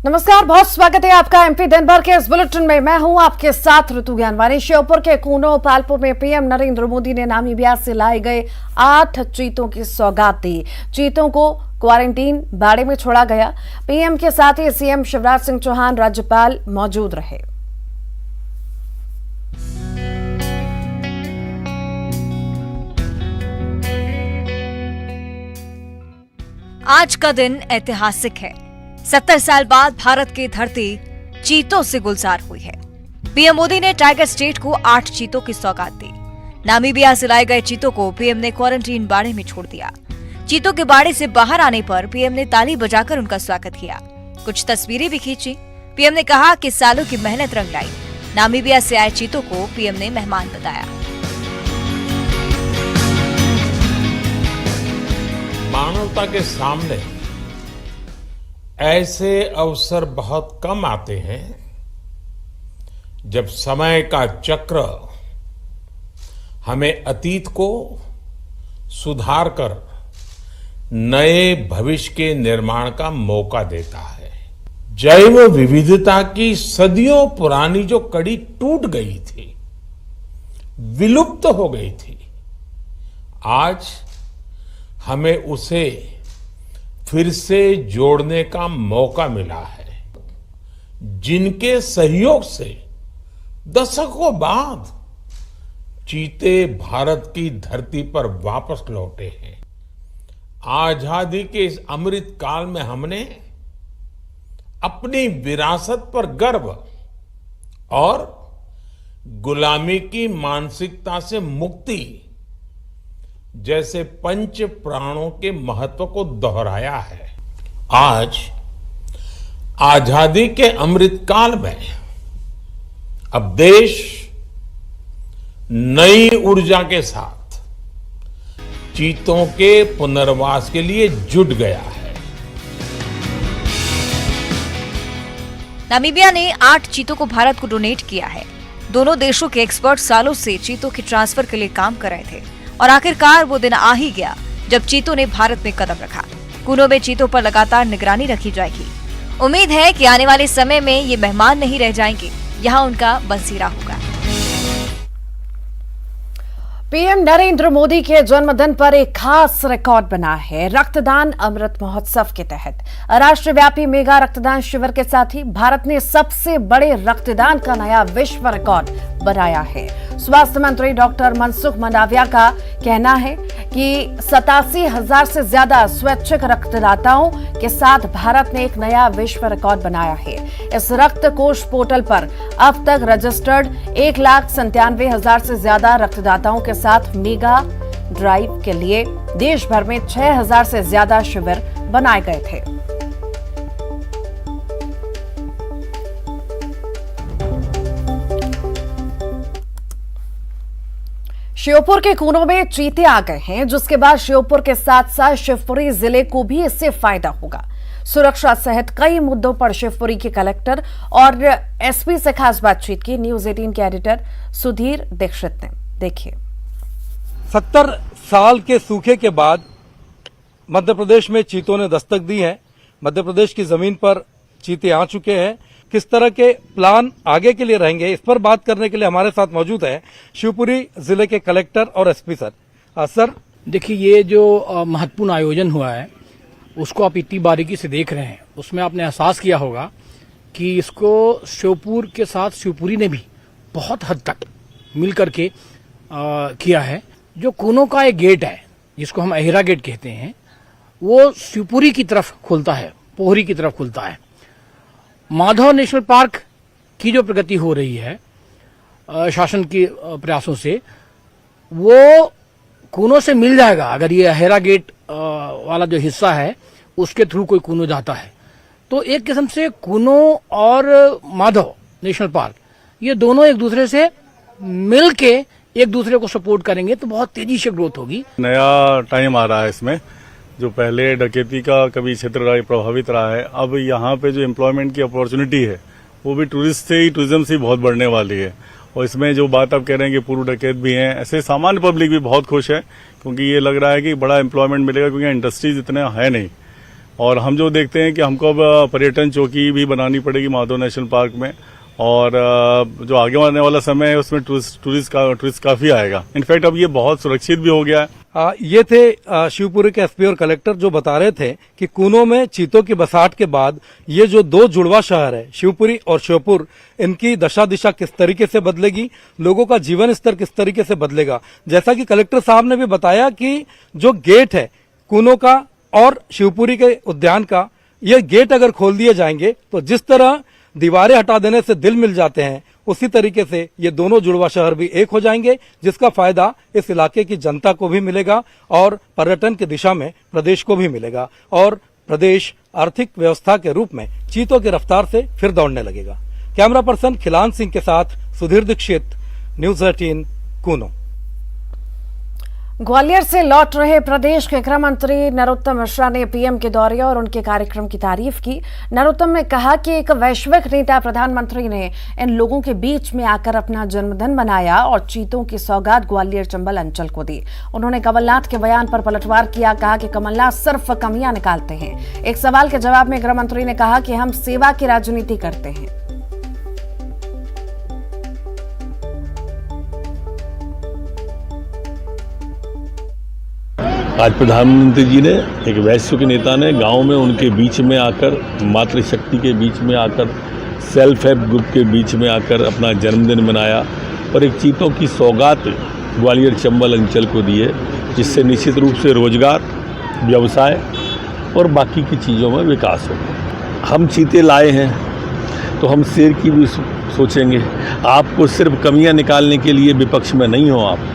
नमस्कार, बहुत स्वागत है आपका एमपी दिन भर के इस बुलेटिन में। मैं हूं आपके साथ ऋतु ज्ञानवानी। श्योपुर के कूनो पालपुर में पीएम नरेंद्र मोदी ने नामीबिया से लाए गए 8 चीतों की सौगात दी। चीतों को क्वारंटीन बाड़े में छोड़ा गया। पीएम के साथ ही सीएम शिवराज सिंह चौहान, राज्यपाल मौजूद रहे। आज का दिन ऐतिहासिक है। 70 साल बाद भारत की धरती चीतों से गुलजार हुई है। पीएम मोदी ने टाइगर स्टेट को 8 चीतों की सौगात दी। नामीबिया से लाए गए चीतों को पीएम ने क्वारंटीन बाड़े में छोड़ दिया। चीतों के बाड़े से बाहर आने पर पीएम ने ताली बजाकर उनका स्वागत किया। कुछ तस्वीरें भी खींची। पीएम ने कहा कि सालों की मेहनत रंग लाई। नामीबिया से आए चीतों को पीएम ने मेहमान बताया। मानवता के सामने ऐसे अवसर बहुत कम आते हैं जब समय का चक्र हमें अतीत को सुधार कर नए भविष्य के निर्माण का मौका देता है। जैव विविधता की सदियों पुरानी जो कड़ी टूट गई थी, विलुप्त हो गई थी, आज हमें उसे फिर से जोड़ने का मौका मिला है। जिनके सहयोग से दशकों बाद चीते भारत की धरती पर वापस लौटे हैं। आजादी के इस अमृत काल में हमने अपनी विरासत पर गर्व और गुलामी की मानसिकता से मुक्ति जैसे पंच प्राणों के महत्व को दोहराया है। आज आजादी के अमृत काल में अब देश नई ऊर्जा के साथ चीतों के पुनर्वास के लिए जुट गया है। नामीबिया ने 8 चीतों को भारत को डोनेट किया है। दोनों देशों के एक्सपर्ट सालों से चीतों के ट्रांसफर के लिए काम कर रहे थे और आखिरकार वो दिन आ ही गया जब चीतों ने भारत में कदम रखा। कूनो में चीतों पर लगातार निगरानी रखी जाएगी। उम्मीद है कि आने वाले समय में ये मेहमान नहीं रह जाएंगे, यहाँ उनका बसेरा होगा। पीएम नरेंद्र मोदी के जन्मदिन पर एक खास रिकॉर्ड बना है। रक्तदान अमृत महोत्सव के तहत राष्ट्रव्यापी मेगा रक्तदान शिविर के साथ ही भारत ने सबसे बड़े रक्तदान का नया विश्व रिकॉर्ड बनाया है। स्वास्थ्य मंत्री डॉक्टर मनसुख मंडाविया का कहना है कि 87,000 से ज्यादा स्वैच्छिक रक्तदाताओं के साथ भारत ने एक नया विश्व रिकॉर्ड बनाया है। इस रक्त कोष पोर्टल पर अब तक रजिस्टर्ड 1,97,000 से ज्यादा रक्तदाताओं के साथ मेगा ड्राइव के लिए देश भर में 6,000 से ज्यादा शिविर बनाए गए थे। श्योपुर के कूनो में चीते आ गए हैं, जिसके बाद श्योपुर के साथ साथ शिवपुरी जिले को भी इससे फायदा होगा। सुरक्षा सहित कई मुद्दों पर शिवपुरी के कलेक्टर और एसपी से खास बातचीत की न्यूज 18 के एडिटर सुधीर दीक्षित ने। देखिए, 70 साल के सूखे के बाद मध्य प्रदेश में चीतों ने दस्तक दी है। मध्य प्रदेश की जमीन पर चीते आ चुके हैं। किस तरह के प्लान आगे के लिए रहेंगे, इस पर बात करने के लिए हमारे साथ मौजूद है शिवपुरी जिले के कलेक्टर और एसपी सर। सर, देखिए, ये जो महत्वपूर्ण आयोजन हुआ है उसको आप इतनी बारीकी से देख रहे हैं, उसमें आपने एहसास किया होगा कि इसको श्योपुर के साथ शिवपुरी ने भी बहुत हद तक मिल करके किया है। जो कूनो का एक गेट है जिसको हम अहिरा गेट कहते हैं, वो शिवपुरी की तरफ खुलता है, पोहरी की तरफ खुलता है। माधव नेशनल पार्क की जो प्रगति हो रही है शासन के प्रयासों से, वो कूनो से मिल जाएगा। अगर ये अहेरा गेट वाला जो हिस्सा है उसके थ्रू कोई कूनो जाता है तो एक किस्म से कूनो और माधव नेशनल पार्क ये दोनों एक दूसरे से मिल के एक दूसरे को सपोर्ट करेंगे तो बहुत तेजी से ग्रोथ होगी। नया टाइम आ रहा है इसमें। जो पहले डकैती का कभी क्षेत्र प्रभावित रहा है, अब यहाँ पे जो एम्प्लॉयमेंट की अपॉर्चुनिटी है वो भी टूरिज्म से बहुत बढ़ने वाली है। और इसमें जो बात आप कह रहे हैं कि पूर्व डकैत भी हैं, ऐसे सामान्य पब्लिक भी बहुत खुश है क्योंकि ये लग रहा है कि बड़ा एम्प्लॉयमेंट मिलेगा, क्योंकि इंडस्ट्रीज इतने है नहीं। और हम जो देखते हैं कि हमको अब पर्यटन चौकी भी बनानी पड़ेगी माधव नेशनल पार्क में, और जो आगे आने वाला समय है उसमें टूरिस्ट काफी आएगा। इनफैक्ट अब ये बहुत सुरक्षित भी हो गया है। ये थे शिवपुरी के एसपी और कलेक्टर जो बता रहे थे कि कूनो में चीतों की बसाहट के बाद ये जो दो जुड़वा शहर है शिवपुरी और श्योपुर, इनकी दशा दिशा किस तरीके से बदलेगी, लोगों का जीवन स्तर किस तरीके से बदलेगा। जैसा कि कलेक्टर साहब ने भी बताया कि जो गेट है कूनो का और शिवपुरी के उद्यान का, ये गेट अगर खोल दिए जाएंगे तो जिस तरह दीवारें हटा देने से दिल मिल जाते हैं, उसी तरीके से ये दोनों जुड़वा शहर भी एक हो जाएंगे, जिसका फायदा इस इलाके की जनता को भी मिलेगा और पर्यटन की दिशा में प्रदेश को भी मिलेगा, और प्रदेश आर्थिक व्यवस्था के रूप में चीतों की रफ्तार से फिर दौड़ने लगेगा। कैमरा पर्सन खिलान सिंह के साथ सुधीर दीक्षित, न्यूज 18 कूनो। ग्वालियर से लौट रहे प्रदेश के गृह मंत्री नरोत्तम मिश्रा ने पीएम के दौरे और उनके कार्यक्रम की तारीफ की। नरोत्तम ने कहा कि एक वैश्विक नेता प्रधानमंत्री ने इन लोगों के बीच में आकर अपना जन्मदिन मनाया और चीतों की सौगात ग्वालियर चंबल अंचल को दी। उन्होंने कमलनाथ के बयान पर पलटवार किया, कहा कि कमलनाथ सिर्फ कमियां निकालते हैं। एक सवाल के जवाब में गृह मंत्री ने कहा कि हम सेवा की राजनीति करते हैं। आज प्रधानमंत्री जी ने, एक वैश्विक नेता ने गांव में उनके बीच में आकर, मातृशक्ति के बीच में आकर, सेल्फ हेल्प ग्रुप के बीच में आकर अपना जन्मदिन मनाया और एक चीतों की सौगात ग्वालियर चंबल अंचल को दी है, जिससे निश्चित रूप से रोजगार, व्यवसाय और बाकी की चीज़ों में विकास होगा। हम चीते लाए हैं तो हम शेर की भी सोचेंगे। आपको सिर्फ कमियां निकालने के लिए विपक्ष में नहीं हो आप।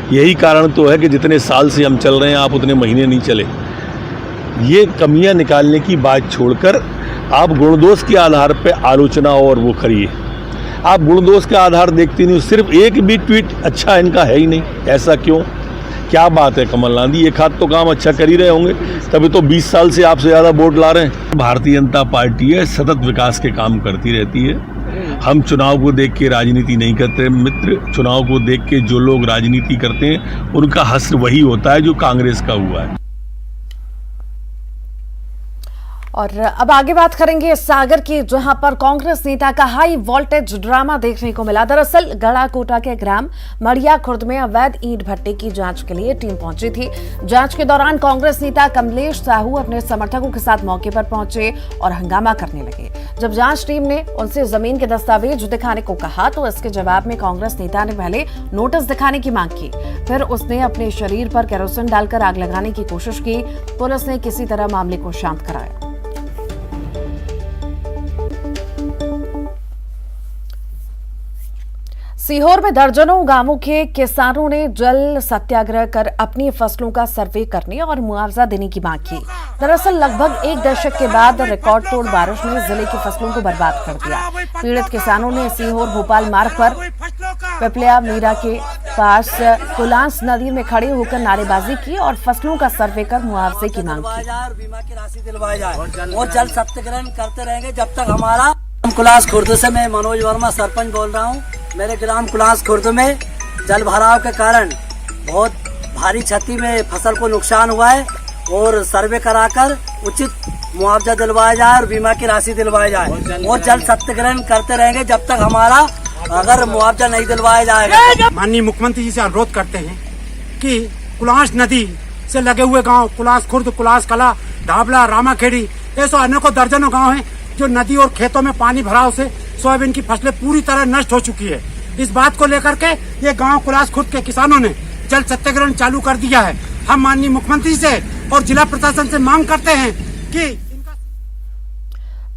यही कारण तो है कि जितने साल से हम चल रहे हैं आप उतने महीने नहीं चले। ये कमियां निकालने की बात छोड़कर आप गुणदोष के आधार पे आलोचना और वो करिए। आप गुणदोष का आधार देखते नहीं, सिर्फ एक भी ट्वीट अच्छा इनका है ही नहीं। ऐसा क्यों? क्या बात है कमलनाथ जी, एक हाथ तो काम अच्छा कर ही रहे होंगे, तभी तो 20 साल से आपसे ज़्यादा वोट ला रहे हैं। भारतीय जनता पार्टी है, सतत विकास के काम करती रहती है। हम चुनाव को देख के राजनीति नहीं करते मित्र। चुनाव को देख के जो लोग राजनीति करते हैं उनका हश्र वही होता है जो कांग्रेस का हुआ है। और अब आगे बात करेंगे सागर की, जहां पर कांग्रेस नेता का हाई वोल्टेज ड्रामा देखने को मिला। दरअसल गढ़ाकोटा के ग्राम मड़िया खुर्द में अवैध ईंट भट्टे की जांच के लिए टीम पहुंची थी। जांच के दौरान कांग्रेस नेता कमलेश साहू अपने समर्थकों के साथ मौके पर पहुंचे और हंगामा करने लगे। जब जांच टीम ने उनसे जमीन के दस्तावेज दिखाने को कहा तो इसके जवाब में कांग्रेस नेता ने पहले नोटिस दिखाने की मांग की, फिर उसने अपने शरीर पर केरोसिन डालकर आग लगाने की कोशिश की। पुलिस ने किसी तरह मामले को शांत कराया। सीहोर में दर्जनों गांवों के किसानों ने जल सत्याग्रह कर अपनी फसलों का सर्वे करने और मुआवजा देने की मांग की। दरअसल लगभग एक दशक के बाद रिकॉर्ड तोड़ बारिश ने जिले की फसलों को बर्बाद कर दिया। पीड़ित किसानों ने सीहोर भोपाल मार्ग पर पिपलिया मीरा के पास कुलांस नदी में खड़े होकर नारेबाजी की और फसलों का सर्वे कर मुआवजे की मांग की। बीमा की राशि दिलवाई जाए और जल सत्याग्रह करते रहेंगे जब तक हमारा। कुलास खुर्द से मैं मनोज वर्मा सरपंच बोल रहा हूँ। मेरे ग्राम कुलास खुर्द में जल भराव के कारण बहुत भारी क्षति में फसल को नुकसान हुआ है और सर्वे कराकर उचित मुआवजा दिलवाया जाए और बीमा की राशि दिलवाई जाए और जल सत्याग्रह करते रहेंगे जब तक हमारा अगर मुआवजा नहीं दिलवाया जाएगा। माननीय मुख्यमंत्री जी से अनुरोध करते हैं कि कुलास नदी से लगे हुए गांव कुलास खुर्द, कुलास कला, ढाबला, रामाखेड़ी, ऐसे अनेकों दर्जनों गांव हैं जो नदी और खेतों में पानी भराव से सोयाबीन की फसलें पूरी तरह नष्ट हो चुकी है। इस बात को लेकर के ये गांव कुलास खुर्द के किसानों ने जल सत्याग्रह चालू कर दिया है। हम माननीय मुख्यमंत्री से और जिला प्रशासन से मांग करते हैं कि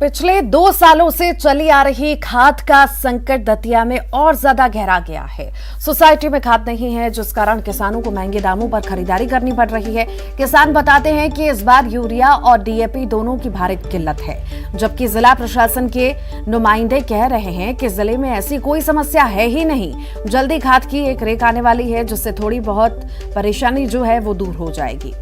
पिछले 2 सालों से चली आ रही खाद का संकट दतिया में और ज्यादा गहरा गया है। सोसाइटी में खाद नहीं है, जिस कारण किसानों को महंगे दामों पर खरीदारी करनी पड़ रही है। किसान बताते हैं कि इस बार यूरिया और डीएपी दोनों की भारी किल्लत है, जबकि जिला प्रशासन के नुमाइंदे कह रहे हैं कि जिले में ऐसी कोई समस्या है ही नहीं। जल्दी खाद की एक रेक आने वाली है, जिससे थोड़ी बहुत परेशानी जो है वो दूर हो जाएगी।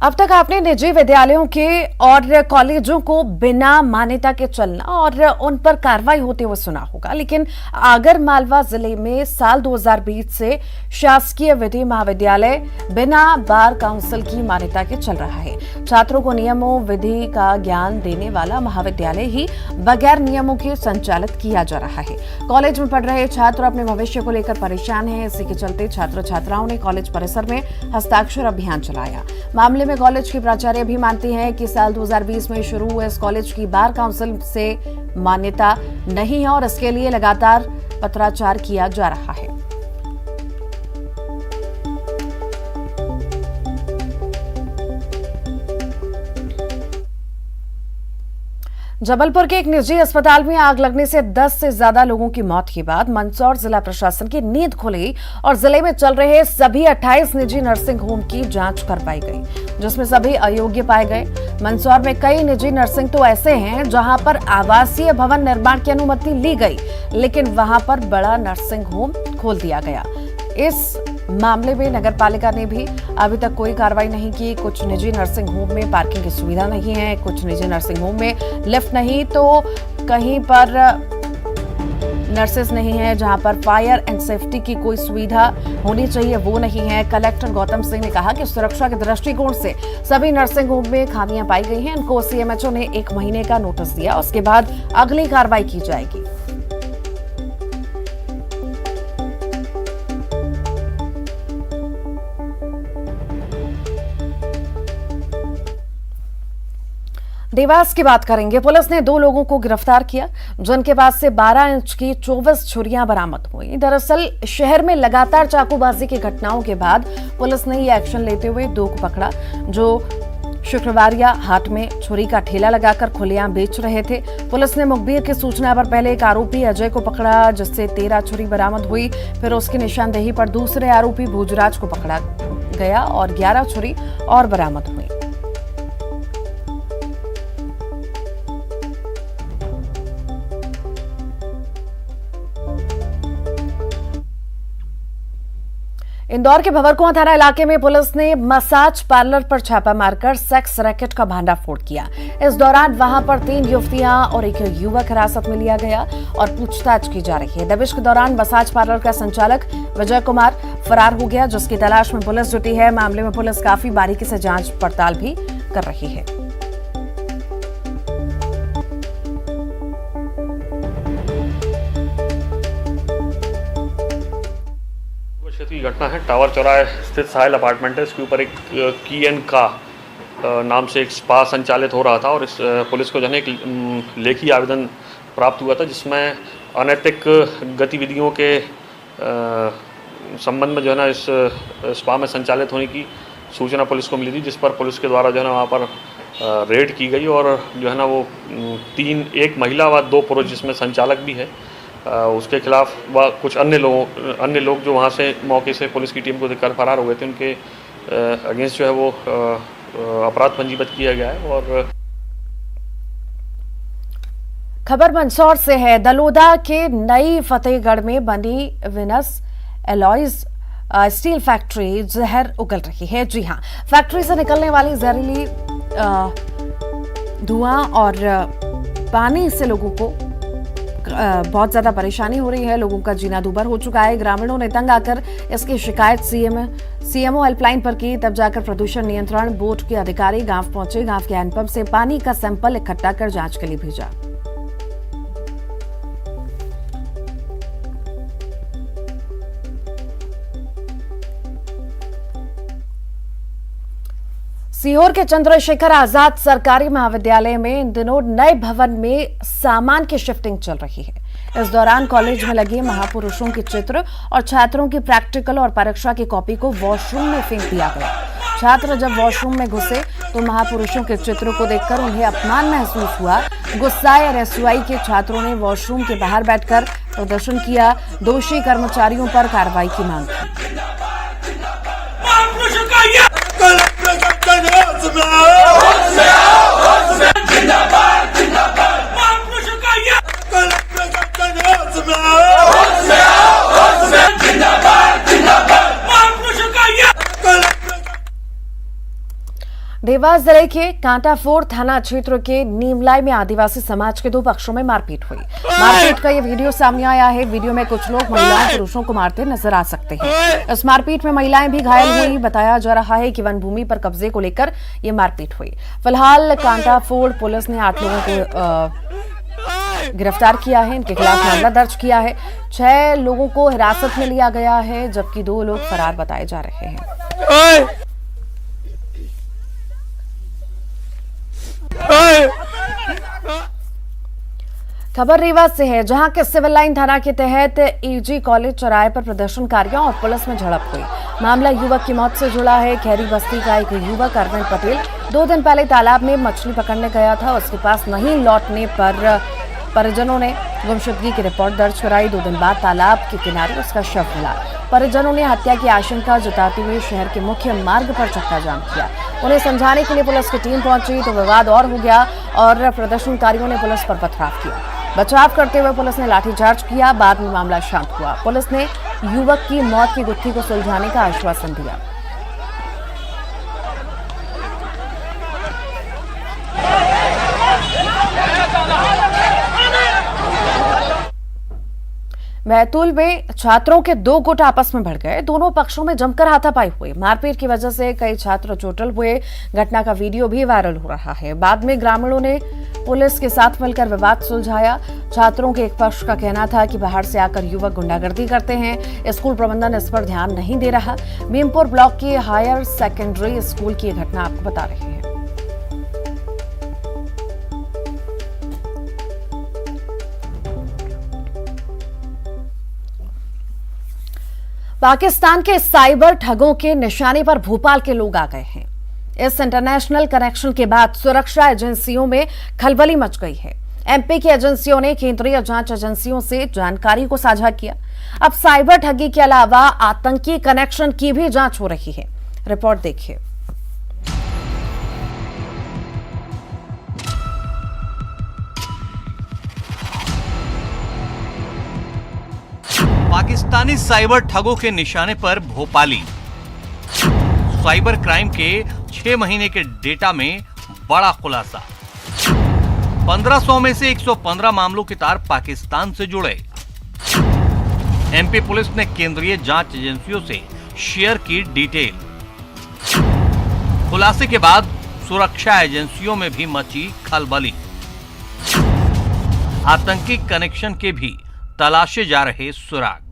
अब तक आपने निजी विद्यालयों के और कॉलेजों को बिना मान्यता के चलना और उन पर कार्रवाई होते हुए सुना होगा, लेकिन आगर मालवा जिले में साल 2020 से शासकीय विधि महाविद्यालय बिना बार काउंसिल की मान्यता के चल रहा है। छात्रों को नियमों विधि का ज्ञान देने वाला महाविद्यालय ही बगैर नियमों के संचालित किया जा रहा है। कॉलेज में पढ़ रहे छात्र अपने भविष्य को लेकर परेशान हैं। इसी के चलते छात्र छात्राओं ने कॉलेज परिसर में हस्ताक्षर अभियान चलाया। मामले में कॉलेज की प्राचार्य भी मानती हैं कि साल 2020 में शुरू हुए इस कॉलेज की बार काउंसिल से मान्यता नहीं है और इसके लिए लगातार पत्राचार किया जा रहा है। जबलपुर के एक निजी अस्पताल में आग लगने से 10 से ज्यादा लोगों की मौत के बाद मंदसौर जिला प्रशासन की नींद खुली और जिले में चल रहे सभी 28 निजी नर्सिंग होम की जांच करवाई गई, जिसमें सभी अयोग्य पाए गए। मंदसौर में कई निजी नर्सिंग तो ऐसे हैं जहां पर आवासीय भवन निर्माण की अनुमति ली गई, लेकिन वहां पर बड़ा नर्सिंग होम खोल दिया गया। इस मामले में नगरपालिका ने भी अभी तक कोई कार्रवाई नहीं की। कुछ निजी नर्सिंग होम में पार्किंग की सुविधा नहीं है, कुछ निजी नर्सिंग होम में लिफ्ट नहीं, तो कहीं पर नर्सेस नहीं है। जहां पर फायर एंड सेफ्टी की कोई सुविधा होनी चाहिए वो नहीं है। कलेक्टर गौतम सिंह ने कहा कि सुरक्षा के दृष्टिकोण से सभी नर्सिंग होम में खामियां पाई गई हैं। इनको सीएमएचओ ने 1 महीने का नोटिस दिया, उसके बाद अगली कार्रवाई की जाएगी। देवास की बात करेंगे। पुलिस ने 2 लोगों को गिरफ्तार किया, जिनके पास से 12 इंच की 24 छुरियां बरामद हुई। दरअसल शहर में लगातार चाकूबाजी की घटनाओं के बाद पुलिस ने ये एक्शन लेते हुए 2 को पकड़ा, जो शुक्रवारिया हाट में छुरी का ठेला लगाकर खुलेआम बेच रहे थे। पुलिस ने मुखबिर की सूचना पर पहले एक आरोपी अजय को पकड़ा, जिससे 13 छुरी बरामद हुई। फिर उसकी निशानदेही पर दूसरे आरोपी भोजराज को पकड़ा गया और 11 छुरी और बरामद हुई। इंदौर के भंवरकुआं थाना इलाके में पुलिस ने मसाज पार्लर पर छापा मारकर सेक्स रैकेट का भांडाफोड़ किया। इस दौरान वहां पर 3 युवतियां और एक युवक हिरासत में लिया गया और पूछताछ की जा रही है। दबिश के दौरान मसाज पार्लर का संचालक विजय कुमार फरार हो गया, जिसकी तलाश में पुलिस जुटी है। मामले में पुलिस काफी बारीकी से जांच पड़ताल भी कर रही है। की घटना है। टावर चौराहे स्थित साहिल अपार्टमेंट है, इसके ऊपर एक की एंड का नाम से एक स्पा संचालित हो रहा था और इस पुलिस को जो है एक लेखी आवेदन प्राप्त हुआ था, जिसमें अनैतिक गतिविधियों के संबंध में जो है ना इस स्पा में संचालित होने की सूचना पुलिस को मिली थी, जिस पर पुलिस के द्वारा जो है ना वहाँ पर रेड की गई और जो है ना वो 3 एक महिला व 2 पुरुष जिसमें संचालक भी है, उसके खिलाफ व कुछ अन्य लोग जो वहाँ से मौके से पुलिस की टीम को देखकर फरार हो गए थे, उनके अगेंस्ट जो है वो अपराध पंजीबद्ध किया गया है। और खबर मंदसौर से है। दलोदा के नई फतेहगढ़ में बनी विनस एलॉयज स्टील फैक्ट्री जहर उगल रही है। जी हां, फैक्ट्री से निकलने वाली जहरीली धुआं और पानी से लोगों को बहुत ज्यादा परेशानी हो रही है। लोगों का जीना दूभर हो चुका है। ग्रामीणों ने तंग आकर इसकी शिकायत सीएमओ हेल्पलाइन पर की, तब जाकर प्रदूषण नियंत्रण बोर्ड के अधिकारी गांव पहुंचे। गांव के हैंडपंप से पानी का सैंपल इकट्ठा कर जांच के लिए भेजा। सीहोर के चंद्रशेखर आजाद सरकारी महाविद्यालय में इन दिनों नए भवन में सामान की शिफ्टिंग चल रही है। इस दौरान कॉलेज में लगे महापुरुषों के चित्र और छात्रों की प्रैक्टिकल और परीक्षा की कॉपी को वॉशरूम में फेंक दिया गया। छात्र जब वॉशरूम में घुसे तो महापुरुषों के चित्र को देखकर उन्हें अपमान महसूस हुआ। गुस्साए RSUI के छात्रों ने वॉशरूम के बाहर बैठकर प्रदर्शन किया। दोषी कर्मचारियों पर कार्रवाई की मांग की। देवास जिले के कांटाफोड़ थाना क्षेत्र के नीमलाई में आदिवासी समाज के दो पक्षों में मारपीट हुई। मारपीट का ये वीडियो सामने आया है। वीडियो में कुछ लोग महिलाओं पुरुषों को मारते नजर आ सकते हैं। इस मारपीट में महिलाएं भी घायल हुई। बताया जा रहा है कि वन भूमि पर कब्जे को लेकर ये मारपीट हुई। फिलहाल कांटाफोड़ पुलिस ने 8 लोगों को गिरफ्तार किया है। इनके खिलाफ मामला दर्ज किया है। 6 लोगों को हिरासत में लिया गया है, जबकि 2 लोग फरार बताए जा रहे हैं। खबर रीवा से है, जहां के सिविल लाइन थाना के तहत ईजी कॉलेज चौराहे पर प्रदर्शनकारियों और पुलिस में झड़प हुई। मामला युवक की मौत से जुड़ा है। खैरी बस्ती का एक युवक अरविंद पटेल 2 दिन पहले तालाब में मछली पकड़ने गया था। उसके पास नहीं लौटने पर परिजनों ने गुमशुदगी की रिपोर्ट दर्ज कराई। 2 दिन बाद तालाब के किनारे उसका शव मिला। परिजनों ने हत्या की आशंका जताते हुए शहर के मुख्य मार्ग पर चक्का जाम किया। उन्हें समझाने के लिए पुलिस की टीम पहुंची तो विवाद और हो गया और प्रदर्शनकारियों ने पुलिस पर पथराव किया। बचाव करते हुए पुलिस ने लाठीचार्ज किया। बाद में मामला शांत हुआ। पुलिस ने युवक की मौत की गुत्थी को सुलझाने का आश्वासन दिया। बैतूल में छात्रों के 2 गुट आपस में भिड़ गए। दोनों पक्षों में जमकर हाथापाई हुई। मारपीट की वजह से कई छात्र चोटिल हुए। घटना का वीडियो भी वायरल हो रहा है। बाद में ग्रामीणों ने पुलिस के साथ मिलकर विवाद सुलझाया। छात्रों के एक पक्ष का कहना था कि बाहर से आकर युवक गुंडागर्दी करते हैं। स्कूल प्रबंधन इस पर ध्यान नहीं दे रहा। भीमपुर ब्लॉक के हायर सेकेंडरी स्कूल की यह घटना आपको बता रहे हैं। पाकिस्तान के साइबर ठगों के निशाने पर भोपाल के लोग आ गए हैं। इस इंटरनेशनल कनेक्शन के बाद सुरक्षा एजेंसियों में खलबली मच गई है। एमपी की एजेंसियों ने केंद्रीय जांच एजेंसियों से जानकारी को साझा किया। अब साइबर ठगी के अलावा आतंकी कनेक्शन की भी जांच हो रही है। रिपोर्ट देखिए। पाकिस्तानी साइबर ठगों के निशाने पर भोपाली। साइबर क्राइम के 6 महीने के डेटा में बड़ा खुलासा। 1500 में से 115 मामलों के तार पाकिस्तान से जुड़े। एमपी पुलिस ने केंद्रीय जांच एजेंसियों से शेयर की डिटेल। खुलासे के बाद सुरक्षा एजेंसियों में भी मची खलबली। आतंकी कनेक्शन के भी तलाशे जा रहे सुराग।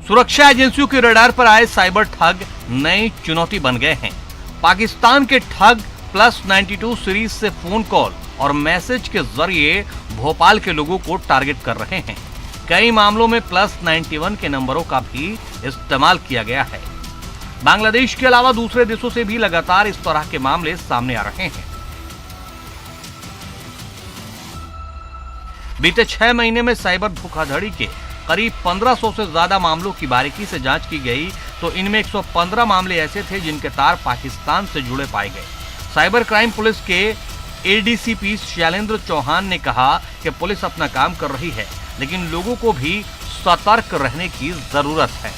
सुरक्षा एजेंसियों के रडार पर आए साइबर ठग नई चुनौती बन गए हैं। पाकिस्तान के ठग +92 सीरीज से फोन कॉल और मैसेज के जरिए भोपाल के लोगों को टारगेट कर रहे हैं। कई मामलों में +91 के नंबरों का भी इस्तेमाल किया गया है। बांग्लादेश के अलावा दूसरे देशों से भी लगातार इस तरह के मामले सामने आ रहे हैं। बीते 6 महीने में साइबर धोखाधड़ी के करीब 1500 से ज्यादा मामलों की बारीकी से जांच की गई तो इनमें 115 मामले ऐसे थे जिनके तार पाकिस्तान से जुड़े पाए गए। साइबर क्राइम पुलिस के एडीसीपी शैलेंद्र चौहान ने कहा कि पुलिस अपना काम कर रही है, लेकिन लोगों को भी सतर्क रहने की जरूरत है।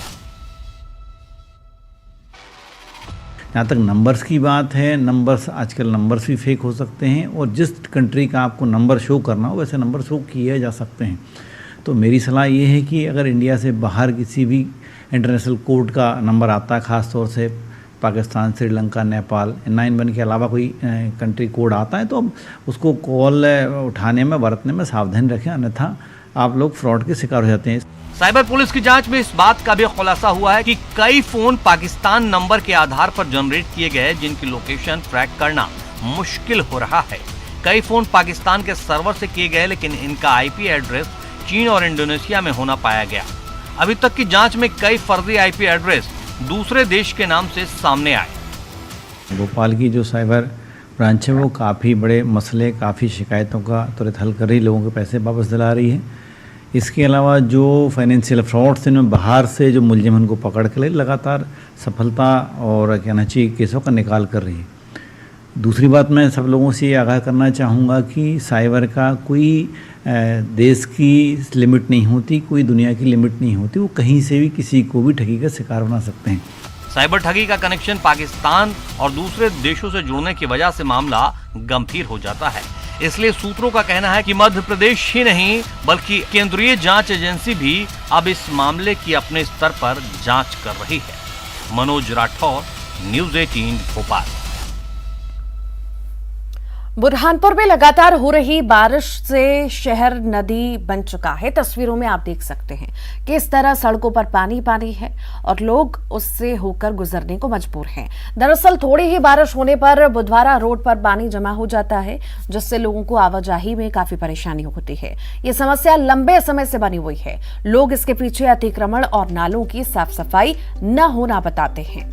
जहाँ तक नंबर्स की बात है, आजकल नंबर्स भी फेक हो सकते हैं और जिस कंट्री का आपको नंबर शो करना हो वैसे नंबर शो किए जा सकते हैं। तो मेरी सलाह ये है कि अगर इंडिया से बाहर किसी भी इंटरनेशनल कोड का नंबर आता है, ख़ास तौर से पाकिस्तान, श्रीलंका, नेपाल, 91 के अलावा कोई कंट्री कोड आता है, तो उसको कॉल उठाने में बरतने में सावधानी रखें, अन्यथा आप लोग फ्रॉड के शिकार हो जाते हैं। साइबर पुलिस की जांच में इस बात का भी खुलासा हुआ है कि कई फोन पाकिस्तान नंबर के आधार पर जनरेट किए गए, जिनकी लोकेशन ट्रैक करना मुश्किल हो रहा है। कई फोन पाकिस्तान के सर्वर से किए गए, लेकिन इनका आईपी एड्रेस चीन और इंडोनेशिया में होना पाया गया। अभी तक की जांच में कई फर्जी आईपी एड्रेस दूसरे देश के नाम से सामने आए। भोपाल की जो साइबर ब्रांच है वो काफ़ी बड़े मसले, काफ़ी शिकायतों का तुरंत हल कर रही, लोगों के पैसे वापस दिला रही है। इसके अलावा जो फाइनेंशियल फ्रॉड्स इनमें बाहर से जो मुलजिम उनको पकड़ के ले लगातार सफलता और कहना चाहिए केसों का निकाल कर रही है। दूसरी बात, मैं सब लोगों से ये आगाह करना चाहूँगा कि साइबर का कोई देश की लिमिट नहीं होती, कोई दुनिया की लिमिट नहीं होती। वो कहीं से भी किसी को भी ठगी का शिकार बना सकते हैं। साइबर ठगी का कनेक्शन पाकिस्तान और दूसरे देशों से जुड़ने की वजह से मामला गंभीर हो जाता है। इसलिए सूत्रों का कहना है कि मध्य प्रदेश ही नहीं बल्कि केंद्रीय जांच एजेंसी भी अब इस मामले की अपने स्तर पर जांच कर रही है। मनोज राठौर, न्यूज़ 18 भोपाल। बुरहानपुर में लगातार हो रही बारिश से शहर नदी बन चुका है। तस्वीरों में आप देख सकते हैं किस तरह सड़कों पर पानी पानी है और लोग उससे होकर गुजरने को मजबूर हैं। दरअसल थोड़ी ही बारिश होने पर बुधवारा रोड पर पानी जमा हो जाता है, जिससे लोगों को आवाजाही में काफी परेशानी होती है। ये समस्या लंबे समय से बनी हुई है। लोग इसके पीछे अतिक्रमण और नालों की साफ सफाई न होना बताते हैं।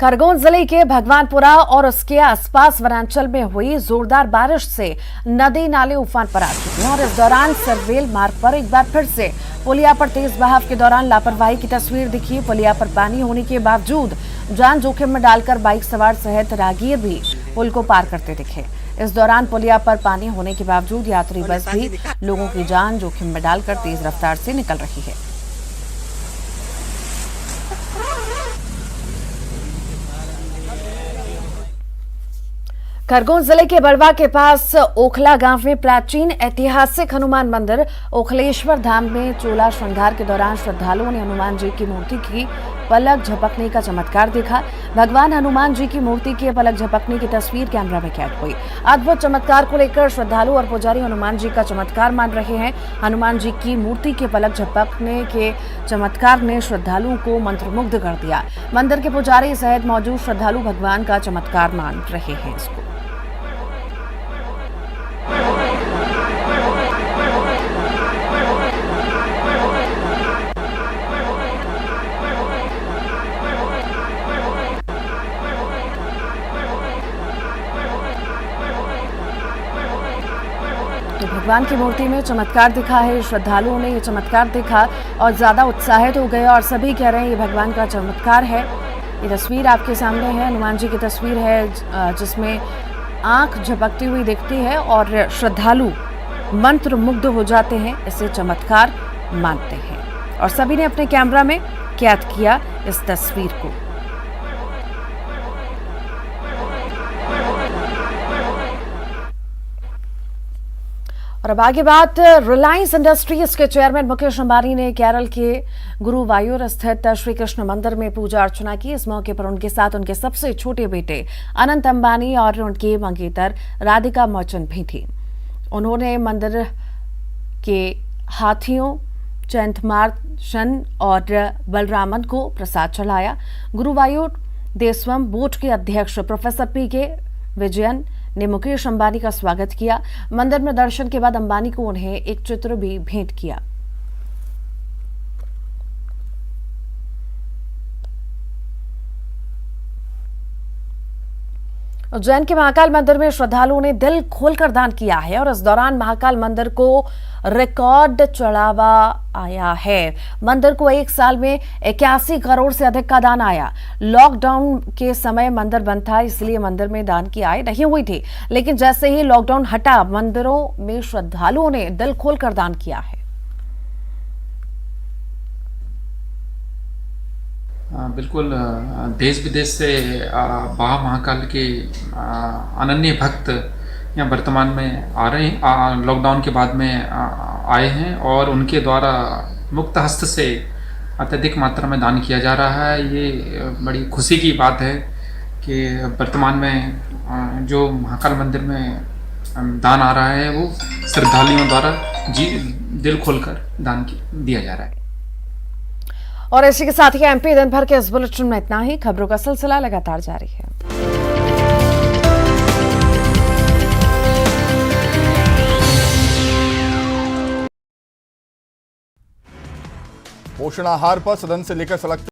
खरगोन जिले के भगवानपुरा और उसके आसपास वनांचल में हुई जोरदार बारिश से नदी नाले उफान पर आ चुके हैं और इस दौरान सरवेल मार्ग पर एक बार फिर से पुलिया पर तेज बहाव के दौरान लापरवाही की तस्वीर दिखी। पुलिया पर पानी होने के बावजूद जान जोखिम में डालकर बाइक सवार सहित राहगीर भी पुल को पार करते दिखे। इस दौरान पुलिया पर पानी होने के बावजूद यात्री बस भी लोगों की जान जोखिम में डालकर तेज रफ्तार से निकल रही है। खरगोन जिले के बड़वा के पास ओखला गांव में प्राचीन ऐतिहासिक हनुमान मंदिर ओखलेश्वर धाम में चोला श्रृंगार के दौरान श्रद्धालुओं ने हनुमान जी की मूर्ति की पलक झपकने का चमत्कार देखा। भगवान हनुमान जी की मूर्ति के पलक झपकने की तस्वीर कैमरा में कैद हुई। अद्भुत चमत्कार को लेकर श्रद्धालु और पुजारी हनुमान जी का चमत्कार मान रहे हैं। हनुमान जी की मूर्ति के पलक झपकने के चमत्कार ने श्रद्धालुओं को मंत्रमुग्ध कर दिया। मंदिर के पुजारी सहित मौजूद श्रद्धालु भगवान का चमत्कार मान रहे हैं। इसको तो भगवान की मूर्ति में चमत्कार दिखा है। श्रद्धालुओं ने ये चमत्कार देखा और ज्यादा उत्साहित हो गए और सभी कह रहे हैं ये भगवान का चमत्कार है। ये तस्वीर आपके सामने है, हनुमान जी की तस्वीर है जिसमें आंख झपकती हुई दिखती है और श्रद्धालु मंत्र मुग्ध हो जाते हैं, इसे चमत्कार मानते हैं और सभी ने अपने कैमरा में कैद किया इस तस्वीर को। और अब आगे बात रिलायंस इंडस्ट्रीज के चेयरमैन मुकेश अंबानी ने केरल के गुरुवायूर स्थित श्री कृष्ण मंदिर में पूजा अर्चना की। इस मौके पर उनके साथ उनके सबसे छोटे बेटे अनंत अंबानी और उनकी मंगेतर राधिका मर्चेंट भी थी। उन्होंने मंदिर के हाथियों चैंथमार्शन और बलरामन को प्रसाद चढ़ाया। गुरुवायूर देशवम बोर्ड के अध्यक्ष प्रोफेसर पी.के. विजयन ने मुकेश अंबानी का स्वागत किया। मंदिर में दर्शन के बाद अंबानी को उन्हें एक चित्र भी भेंट किया। उज्जैन के महाकाल मंदिर में श्रद्धालुओं ने दिल खोलकर दान किया है और इस दौरान महाकाल मंदिर को रिकॉर्ड चढ़ावा आया है। मंदिर को एक साल में 81 करोड़ से अधिक का दान आया। लॉकडाउन के समय मंदिर बंद था, इसलिए मंदिर में दान की आय नहीं हुई थी, लेकिन जैसे ही लॉकडाउन हटा मंदिरों में श्रद्धालुओं ने दिल खोलकर दान किया है। बिल्कुल देश विदेश से बाबा महाकाल के अनन्य भक्त यहाँ वर्तमान में आ रहे हैं, लॉकडाउन के बाद में आए हैं और उनके द्वारा मुक्त हस्त से अत्यधिक मात्रा में दान किया जा रहा है। ये बड़ी खुशी की बात है कि वर्तमान में जो महाकाल मंदिर में दान आ रहा है वो श्रद्धालुओं द्वारा दिल खोलकर दान दिया जा रहा है। और इसी के साथ ही एमपी दिन भर के इस बुलेटिन में इतना ही। खबरों का सिलसिला लगातार जारी है। पोषण आहार पर सदन से लेकर सड़क